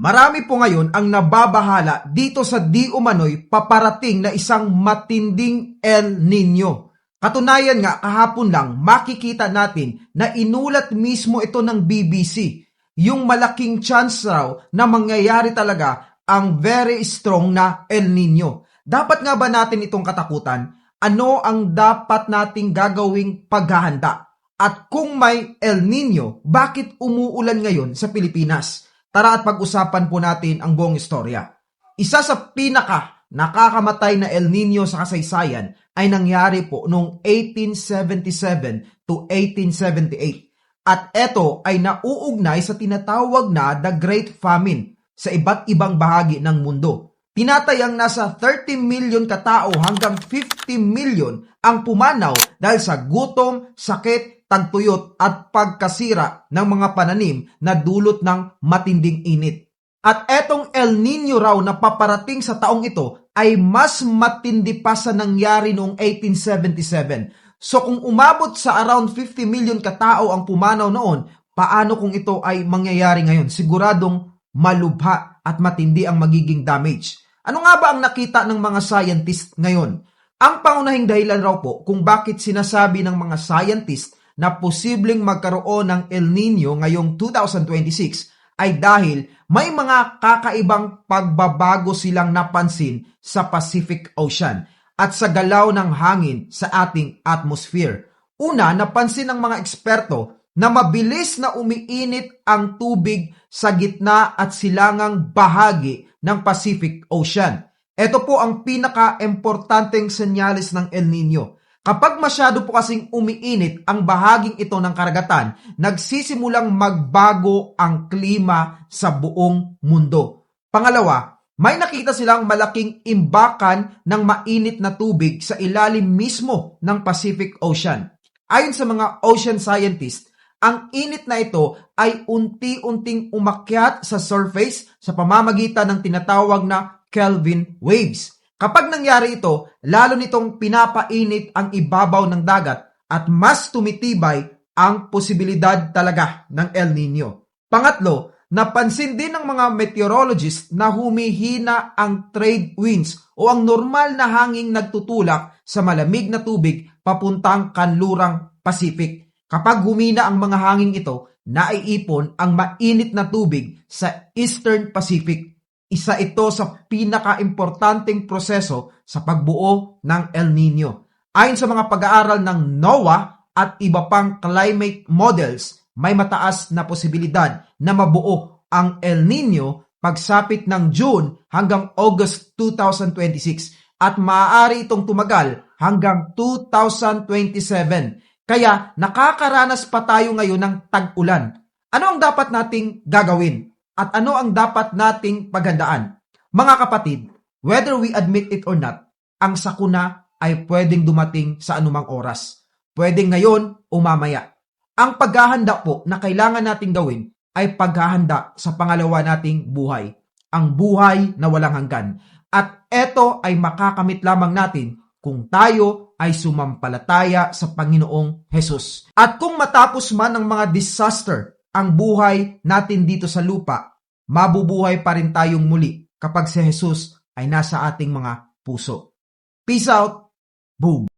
Marami po ngayon ang nababahala dito sa di umano'y paparating na isang matinding El Nino. Katunayan nga kahapon lang makikita natin na inulat mismo ito ng BBC yung malaking chance raw na mangyayari talaga ang very strong na El Nino. Dapat nga ba natin itong katakutan? Ano ang dapat nating gagawing paghahanda? At kung may El Nino, bakit umuulan ngayon sa Pilipinas? Tara at pag-usapan po natin ang buong istorya. Isa sa pinaka nakakamatay na El Nino sa kasaysayan ay nangyari po noong 1877 to 1878. At ito ay nauugnay sa tinatawag na The Great Famine sa iba't ibang bahagi ng mundo. Tinatayang nasa 30 million katao hanggang 50 million ang pumanaw dahil sa gutom, sakit, tagtuyot at pagkasira ng mga pananim na dulot ng matinding init. At etong El Nino raw na paparating sa taong ito ay mas matindi pa sa nangyari noong 1877. So kung umabot sa around 50 million katao ang pumanaw noon, paano kung ito ay mangyayari ngayon? Siguradong malubha at matindi ang magiging damage. Ano nga ba ang nakita ng mga scientist ngayon? Ang pangunahing dahilan raw po kung bakit sinasabi ng mga scientist na posibleng magkaroon ng El Nino ngayong 2026 ay dahil may mga kakaibang pagbabago silang napansin sa Pacific Ocean at sa galaw ng hangin sa ating atmosphere. Una, napansin ng mga eksperto na mabilis na umiinit ang tubig sa gitna at silangang bahagi ng Pacific Ocean. Ito po ang pinaka-importanteng senyales ng El Nino. Kapag masyado po kasing umiinit ang bahaging ito ng karagatan, nagsisimulang magbago ang klima sa buong mundo. Pangalawa, may nakita silang malaking imbakan ng mainit na tubig sa ilalim mismo ng Pacific Ocean. Ayon sa mga ocean scientists, ang init na ito ay unti-unting umakyat sa surface sa pamamagitan ng tinatawag na Kelvin waves. Kapag nangyari ito, lalo nitong pinapainit ang ibabaw ng dagat at mas tumitibay ang posibilidad talaga ng El Nino. Pangatlo, napansin din ng mga meteorologists na humihina ang trade winds o ang normal na hanging nagtutulak sa malamig na tubig papuntang kanlurang Pacific. Kapag humina ang mga hanging ito, naiipon ang mainit na tubig sa Eastern Pacific. Isa ito sa pinaka-importanteng proseso sa pagbuo ng El Nino. Ayon sa mga pag-aaral ng NOAA at iba pang climate models, may mataas na posibilidad na mabuo ang El Nino pagsapit ng June hanggang August 2026 at maaari itong tumagal hanggang 2027. Kaya nakakaranas pa tayo ngayon ng tag-ulan. Ano ang dapat nating gagawin? At ano ang dapat nating paghandaan? Mga kapatid, whether we admit it or not, ang sakuna ay pwedeng dumating sa anumang oras. Pwedeng ngayon o mamaya. Ang paghahanda po na kailangan nating gawin ay paghahanda sa pangalawa nating buhay. Ang buhay na walang hanggan. At ito ay makakamit lamang natin kung tayo ay sumampalataya sa Panginoong Hesus. At kung matapos man ng mga disaster ang buhay natin dito sa lupa, mabubuhay pa rin tayong muli kapag si Jesus ay nasa ating mga puso. Peace out. Boom.